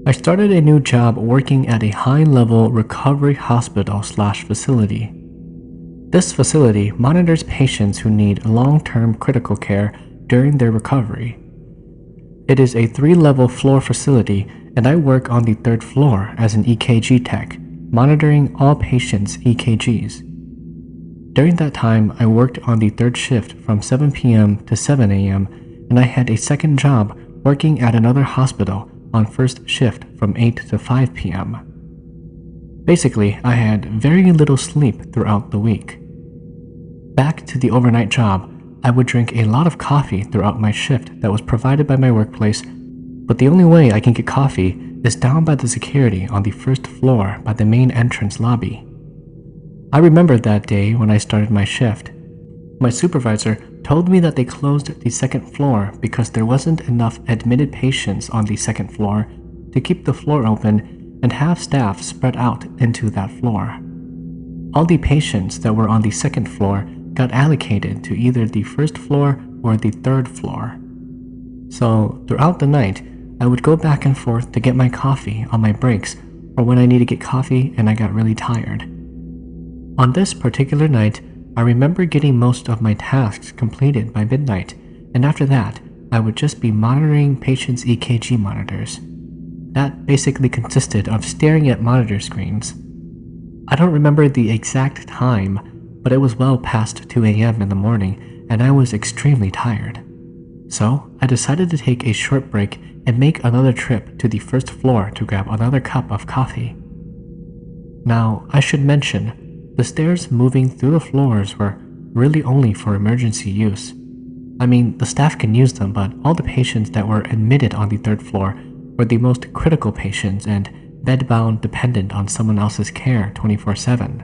I started a new job working at a high-level recovery hospital/facility. This facility monitors patients who need long-term critical care during their recovery. It is a 3-level floor facility, and I work on the 3rd floor as an EKG tech, monitoring all patients' EKGs. During that time, I worked on the 3rd shift from 7 p.m. to 7 a.m., and I had a second job working at another hospital on 1st shift from 8 to 5 p.m. Basically, I had very little sleep throughout the week. Back to the overnight job, I would drink a lot of coffee throughout my shift that was provided by my workplace, but the only way I can get coffee is down by the security on the 1st floor by the main entrance lobby. I remember that day when I started my shift. My supervisor told me that they closed the 2nd floor because there wasn't enough admitted patients on the 2nd floor to keep the floor open and have staff spread out into that floor. All the patients that were on the 2nd floor got allocated to either the 1st floor or the 3rd floor. So throughout the night, I would go back and forth to get my coffee on my breaks or when I need to get coffee and I got really tired. On this particular night, I remember getting most of my tasks completed by midnight, and after that, I would just be monitoring patients' EKG monitors. That basically consisted of staring at monitor screens. I don't remember the exact time, but it was well past 2 a.m. in the morning, and I was extremely tired. So, I decided to take a short break and make another trip to the 1st floor to grab another cup of coffee. Now, I should mention, the stairs moving through the floors were really only for emergency use. I mean, the staff can use them, but all the patients that were admitted on the 3rd floor were the most critical patients and bedbound dependent on someone else's care 24/7.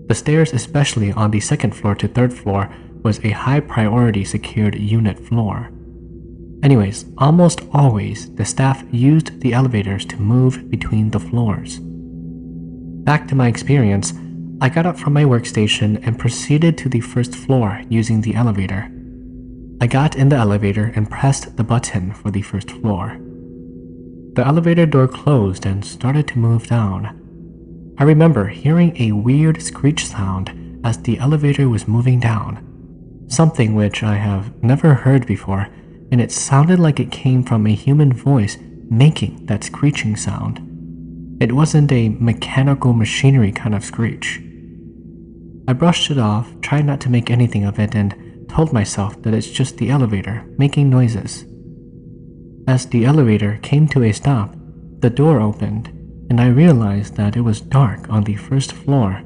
The stairs, especially on the 2nd floor to 3rd floor, was a high priority secured unit floor. Anyways, almost always the staff used the elevators to move between the floors. Back to my experience, I got up from my workstation and proceeded to the 1st floor using the elevator. I got in the elevator and pressed the button for the 1st floor. The elevator door closed and started to move down. I remember hearing a weird screech sound as the elevator was moving down, something which I have never heard before, and it sounded like it came from a human voice making that screeching sound. It wasn't a mechanical machinery kind of screech. I brushed it off, tried not to make anything of it, and told myself that it's just the elevator making noises. As the elevator came to a stop, the door opened, and I realized that it was dark on the 1st floor,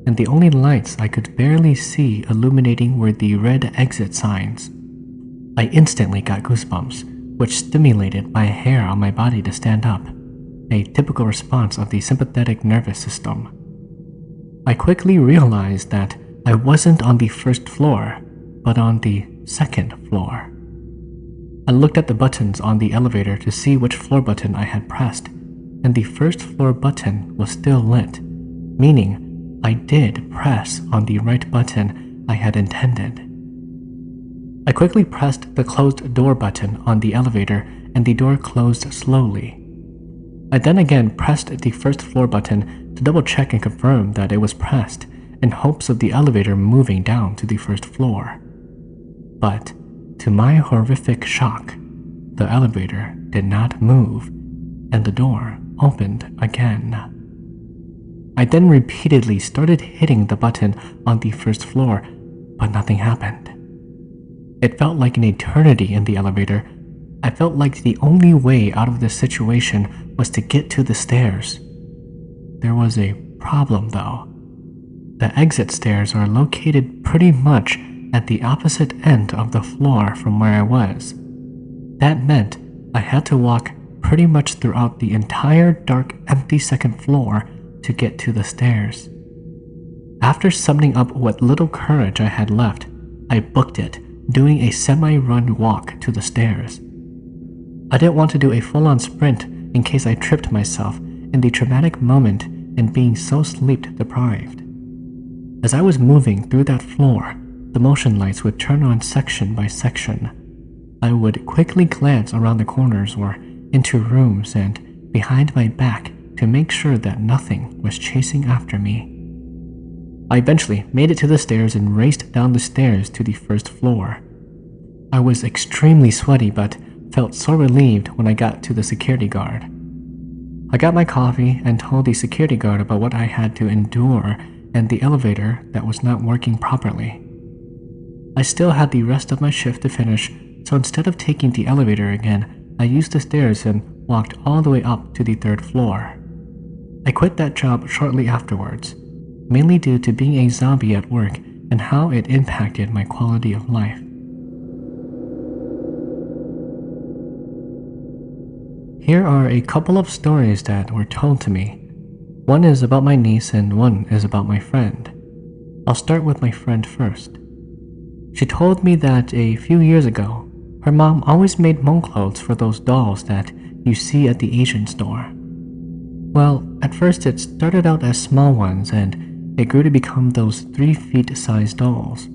and the only lights I could barely see illuminating were the red exit signs. I instantly got goosebumps, which stimulated my hair on my body to stand up, a typical response of the sympathetic nervous system. I quickly realized that I wasn't on the 1st floor, but on the 2nd floor. I looked at the buttons on the elevator to see which floor button I had pressed, and the 1st floor button was still lit, meaning I did press on the right button I had intended. I quickly pressed the closed door button on the elevator and the door closed slowly. I then again pressed the 1st floor button to double check and confirm that it was pressed in hopes of the elevator moving down to the 1st floor. But, to my horrific shock, the elevator did not move and the door opened again. I then repeatedly started hitting the button on the 1st floor, but nothing happened. It felt like an eternity in the elevator. I felt like the only way out of this situation was to get to the stairs. There was a problem though. The exit stairs are located pretty much at the opposite end of the floor from where I was. That meant I had to walk pretty much throughout the entire dark, empty 2nd floor to get to the stairs. After summoning up what little courage I had left, I booked it, doing a semi-run walk to the stairs. I didn't want to do a full-on sprint in case I tripped myself in the traumatic moment and being so sleep-deprived. As I was moving through that floor, the motion lights would turn on section by section. I would quickly glance around the corners or into rooms and behind my back to make sure that nothing was chasing after me. I eventually made it to the stairs and raced down the stairs to the first floor. I was extremely sweaty but felt so relieved when I got to the security guard. I got my coffee and told the security guard about what I had to endure and the elevator that was not working properly. I still had the rest of my shift to finish, so instead of taking the elevator again, I used the stairs and walked all the way up to the 3rd floor. I quit that job shortly afterwards, mainly due to being a zombie at work and how it impacted my quality of life. Here are a couple of stories that were told to me. One is about my niece and one is about my friend. I'll start with my friend first. She told me that a few years ago, her mom always made Hmong clothes for those dolls that you see at the Asian store. Well, at first it started out as small ones and it grew to become those 3-feet sized dolls.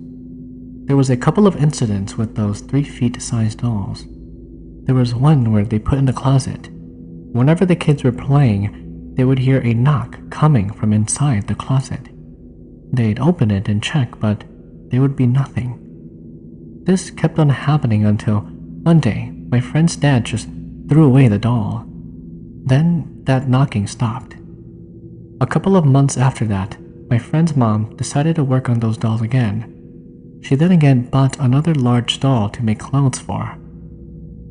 There was a couple of incidents with those 3-feet sized dolls. There was one where they put in the closet. Whenever the kids were playing, they would hear a knock coming from inside the closet. They'd open it and check, but there would be nothing. This kept on happening until one day my friend's dad just threw away the doll. Then that knocking stopped. A couple of months after that, my friend's mom decided to work on those dolls again. She then again bought another large doll to make clothes for.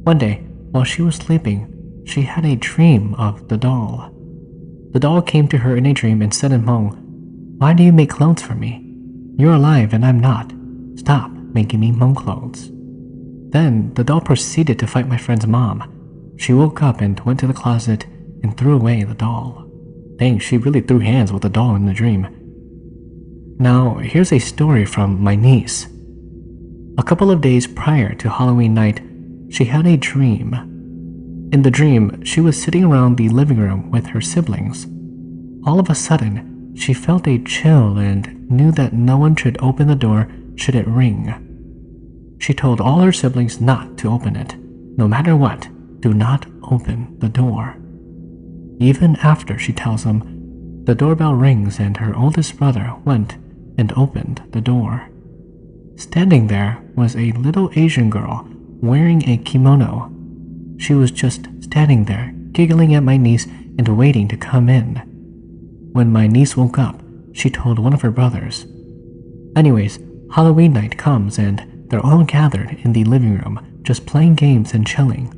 One day, while she was sleeping, she had a dream of the doll. The doll came to her in a dream and said in Hmong, "Why do you make clothes for me? You're alive and I'm not. Stop making me Hmong clothes." Then the doll proceeded to fight my friend's mom. She woke up and went to the closet and threw away the doll. Dang, she really threw hands with the doll in the dream. Now, here's a story from my niece. A couple of days prior to Halloween night, she had a dream. In the dream, she was sitting around the living room with her siblings. All of a sudden, she felt a chill and knew that no one should open the door should it ring. She told all her siblings not to open it. No matter what, do not open the door. Even after she tells them, the doorbell rings and her oldest brother went and opened the door. Standing there was a little Asian girl wearing a kimono. She was just standing there, giggling at my niece and waiting to come in. When my niece woke up, she told one of her brothers. Anyways, Halloween night comes and they're all gathered in the living room, just playing games and chilling.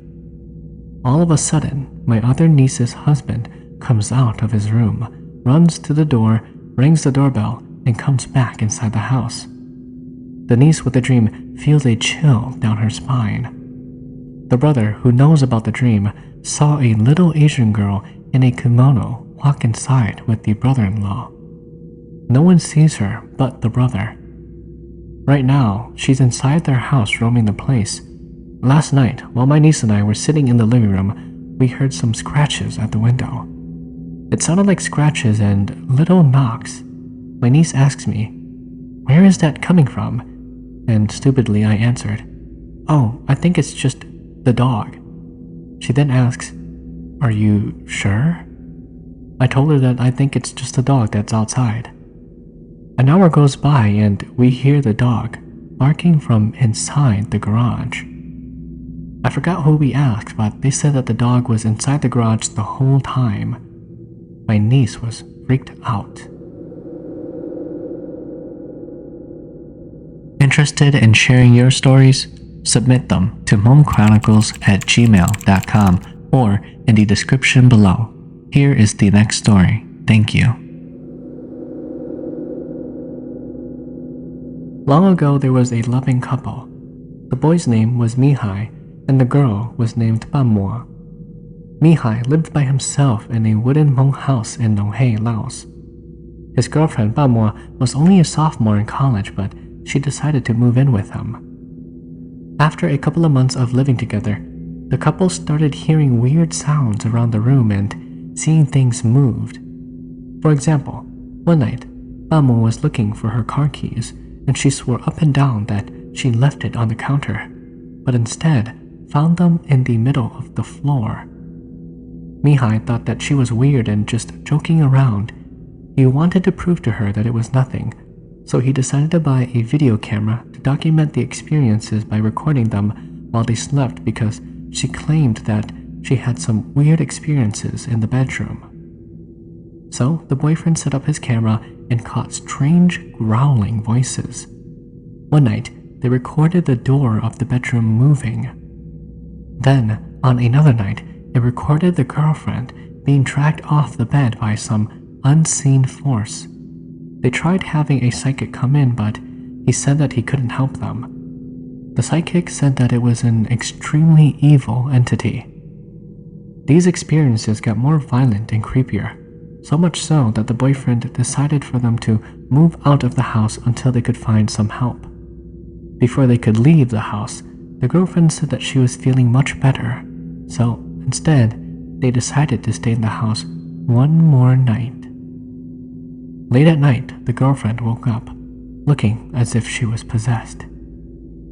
All of a sudden, my other niece's husband comes out of his room, runs to the door, rings the doorbell, and comes back inside the house. The niece with the dream feels a chill down her spine. The brother, who knows about the dream, saw a little Asian girl in a kimono walk inside with the brother-in-law. No one sees her but the brother. Right now, she's inside their house roaming the place. Last night, while my niece and I were sitting in the living room, we heard some scratches at the window. It sounded like scratches and little knocks. My niece asks me, "Where is that coming from?" And stupidly I answered, "Oh, I think it's just the dog." She then asks, "Are you sure?" I told her that I think it's just the dog that's outside. An hour goes by and we hear the dog barking from inside the garage. I forgot who we asked, but they said that the dog was inside the garage the whole time. My niece was freaked out. Interested in sharing your stories? Submit them to HmongChronicles@gmail.com or in the description below. Here is the next story. Thank you. Long ago, there was a loving couple. The boy's name was Mihai, and the girl was named Bammo. Mihai lived by himself in a wooden Hmong house in Nonghe, Laos. His girlfriend Bammo was only a sophomore in college, but she decided to move in with him. After a couple of months of living together, the couple started hearing weird sounds around the room and seeing things moved. For example, one night, Bammo was looking for her car keys, and she swore up and down that she left it on the counter, but instead found them in the middle of the floor. Mihai thought that she was weird and just joking around. He wanted to prove to her that it was nothing, so he decided to buy a video camera to document the experiences by recording them while they slept because she claimed that she had some weird experiences in the bedroom. So the boyfriend set up his camera and caught strange growling voices. One night, they recorded the door of the bedroom moving. Then, on another night, it recorded the girlfriend being dragged off the bed by some unseen force. They tried having a psychic come in, but he said that he couldn't help them. The psychic said that it was an extremely evil entity. These experiences got more violent and creepier, so much so that the boyfriend decided for them to move out of the house until they could find some help. Before they could leave the house, the girlfriend said that she was feeling much better, so instead, they decided to stay in the house one more night. Late at night, the girlfriend woke up, looking as if she was possessed.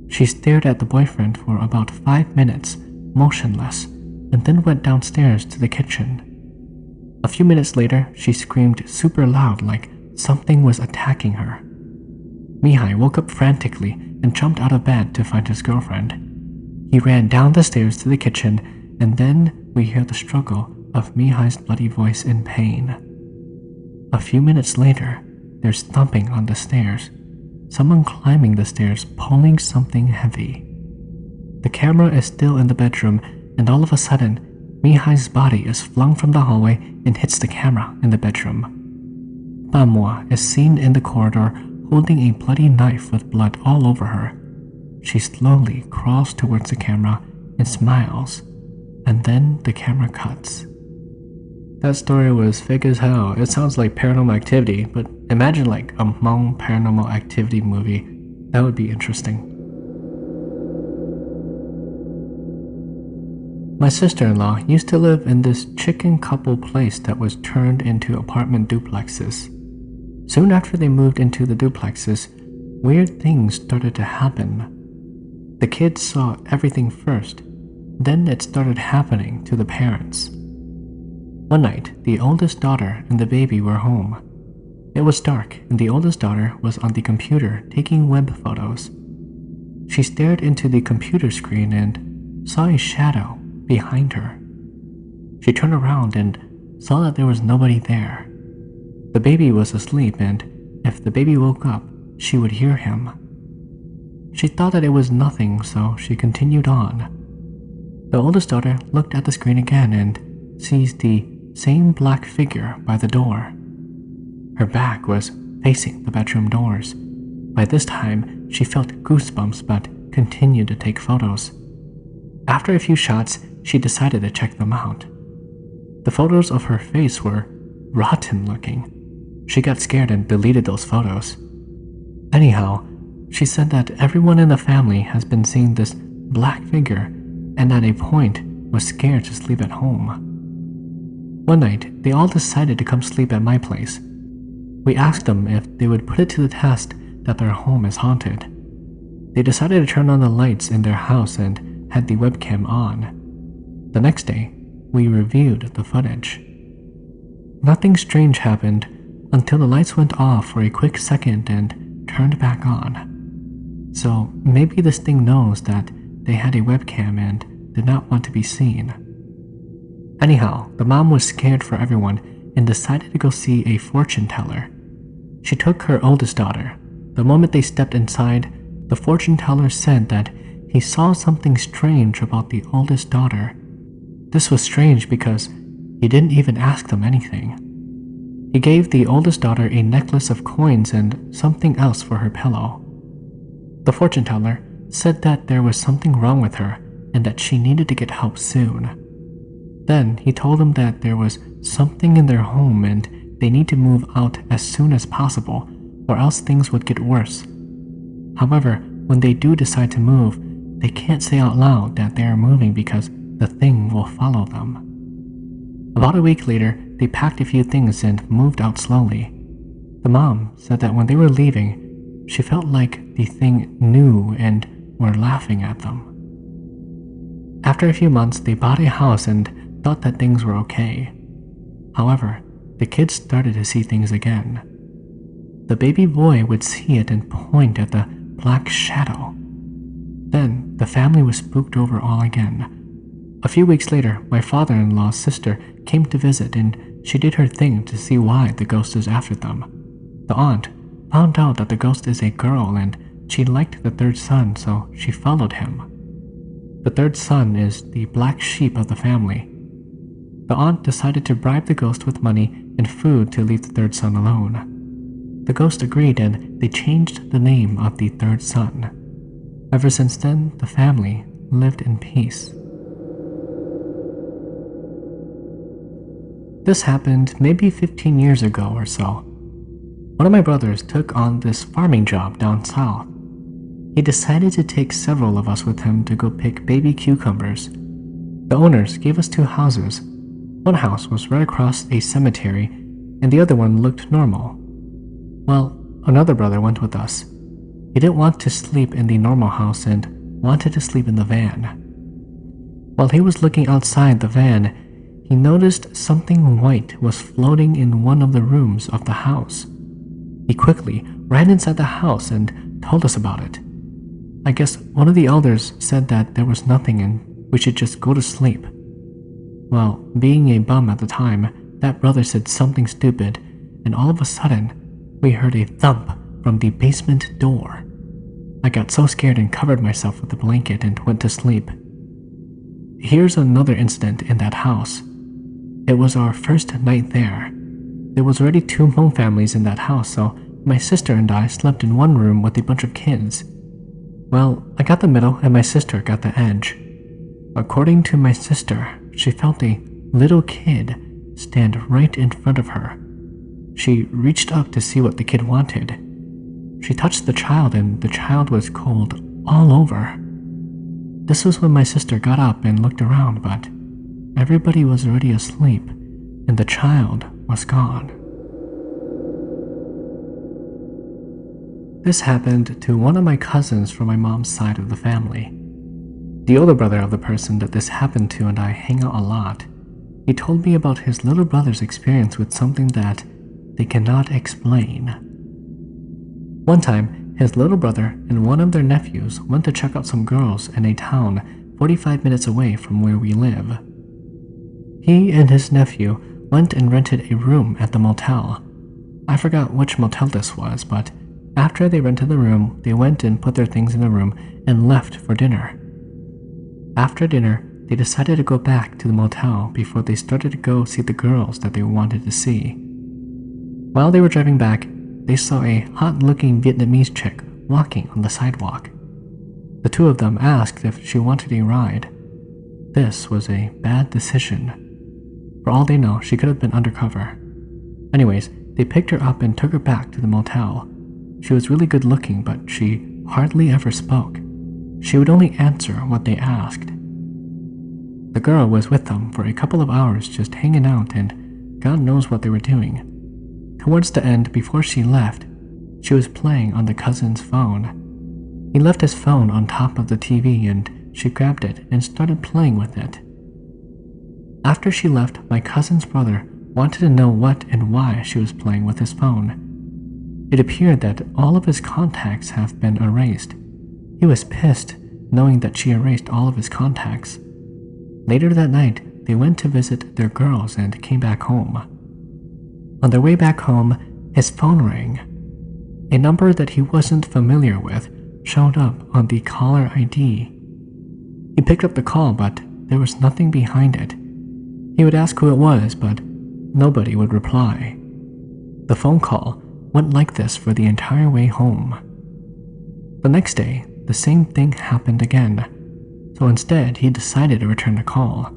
She stared at the boyfriend for about 5 minutes, motionless, and then went downstairs to the kitchen. A few minutes later, she screamed super loud like something was attacking her. Mihai woke up frantically and jumped out of bed to find his girlfriend. He ran down the stairs to the kitchen, and then we hear the struggle of Mihai's bloody voice in pain. A few minutes later, there's thumping on the stairs, someone climbing the stairs pulling something heavy. The camera is still in the bedroom, and all of a sudden, Mihai's body is flung from the hallway and hits the camera in the bedroom. Pamua is seen in the corridor holding a bloody knife with blood all over her. She slowly crawls towards the camera and smiles, and then the camera cuts. That story was fake as hell. It sounds like Paranormal Activity, but imagine like a Hmong Paranormal Activity movie. That would be interesting. My sister-in-law used to live in this chicken couple place that was turned into apartment duplexes. Soon after they moved into the duplexes, weird things started to happen. The kids saw everything first, then it started happening to the parents. One night, the oldest daughter and the baby were home. It was dark, and the oldest daughter was on the computer taking web photos. She stared into the computer screen and saw a shadow behind her. She turned around and saw that there was nobody there. The baby was asleep, and if the baby woke up, she would hear him. She thought that it was nothing, so she continued on. The oldest daughter looked at the screen again and sees the same black figure by the door. Her back was facing the bedroom doors. By this time, she felt goosebumps but continued to take photos. After a few shots, she decided to check them out. The photos of her face were rotten looking. She got scared and deleted those photos. Anyhow, she said that everyone in the family has been seeing this black figure and at a point was scared to sleep at home. One night, they all decided to come sleep at my place. We asked them if they would put it to the test that their home is haunted. They decided to turn on the lights in their house and had the webcam on. The next day, we reviewed the footage. Nothing strange happened until the lights went off for a quick second and turned back on. So maybe this thing knows that they had a webcam and did not want to be seen. Anyhow, the mom was scared for everyone and decided to go see a fortune teller. She took her oldest daughter. The moment they stepped inside, the fortune teller said that he saw something strange about the oldest daughter. This was strange because he didn't even ask them anything. He gave the oldest daughter a necklace of coins and something else for her pillow. The fortune teller said that there was something wrong with her and that she needed to get help soon. Then he told them that there was something in their home and they need to move out as soon as possible or else things would get worse. However, when they do decide to move, they can't say out loud that they are moving because the thing will follow them. About a week later, they packed a few things and moved out slowly. The mom said that when they were leaving, she felt like the thing knew and were laughing at them. After a few months, they bought a house and thought that things were okay. However, the kids started to see things again. The baby boy would see it and point at the black shadow. Then the family was spooked over all again. A few weeks later, my father-in-law's sister came to visit and she did her thing to see why the ghost is after them. The aunt found out that the ghost is a girl and she liked the third son, so she followed him. The third son is the black sheep of the family. The aunt decided to bribe the ghost with money and food to leave the third son alone. The ghost agreed and they changed the name of the third son. Ever since then, the family lived in peace. This happened maybe 15 years ago or so. One of my brothers took on this farming job down south. He decided to take several of us with him to go pick baby cucumbers. The owners gave us 2 houses. One house was right across a cemetery, and the other one looked normal. Well, another brother went with us. He didn't want to sleep in the normal house and wanted to sleep in the van. While he was looking outside the van, he noticed something white was floating in one of the rooms of the house. He quickly ran inside the house and told us about it. I guess one of the elders said that there was nothing and we should just go to sleep. Well, being a bum at the time, that brother said something stupid, and all of a sudden, we heard a thump from the basement door. I got so scared and covered myself with a blanket and went to sleep. Here's another incident in that house. It was our first night there. There was already 2 Hmong families in that house, so my sister and I slept in one room with a bunch of kids. Well, I got the middle and my sister got the edge. According to my sister, she felt a little kid stand right in front of her. She reached up to see what the kid wanted. She touched the child and the child was cold all over. This was when my sister got up and looked around, but everybody was already asleep and the child was gone. This happened to one of my cousins from my mom's side of the family. The older brother of the person that this happened to and I hang out a lot. He told me about his little brother's experience with something that they cannot explain. One time, his little brother and one of their nephews went to check out some girls in a town 45 minutes away from where we live. He and his nephew went and rented a room at the motel. I forgot which motel this was, but after they rented the room, they went and put their things in the room and left for dinner. After dinner, they decided to go back to the motel before they started to go see the girls that they wanted to see. While they were driving back, they saw a hot-looking Vietnamese chick walking on the sidewalk. The 2 of them asked if she wanted a ride. This was a bad decision. For all they know, she could have been undercover. Anyways, they picked her up and took her back to the motel. She was really good looking, but she hardly ever spoke. She would only answer what they asked. The girl was with them for a couple of hours just hanging out and God knows what they were doing. Towards the end, before she left, she was playing on the cousin's phone. He left his phone on top of the TV and she grabbed it and started playing with it. After she left, my cousin's brother wanted to know what and why she was playing with his phone. It appeared that all of his contacts have been erased. He was pissed, knowing that she erased all of his contacts. Later that night, they went to visit their girls and came back home. On their way back home, his phone rang. A number that he wasn't familiar with showed up on the caller ID. He picked up the call, but there was nothing behind it. He would ask who it was, but nobody would reply. The phone call went like this for the entire way home. The next day, the same thing happened again, so instead he decided to return the call.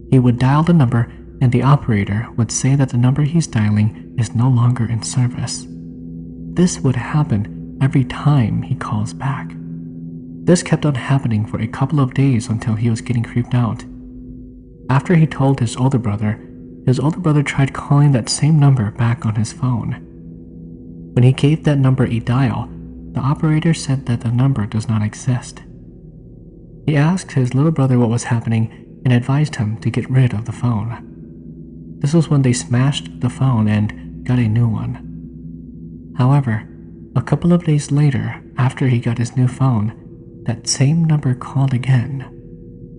He would dial the number and the operator would say that the number he's dialing is no longer in service. This would happen every time he calls back. This kept on happening for a couple of days until he was getting creeped out. After he told his older brother tried calling that same number back on his phone. When he gave that number a dial, the operator said that the number does not exist. He asked his little brother what was happening, and advised him to get rid of the phone. This was when they smashed the phone and got a new one. However, a couple of days later, after he got his new phone, that same number called again.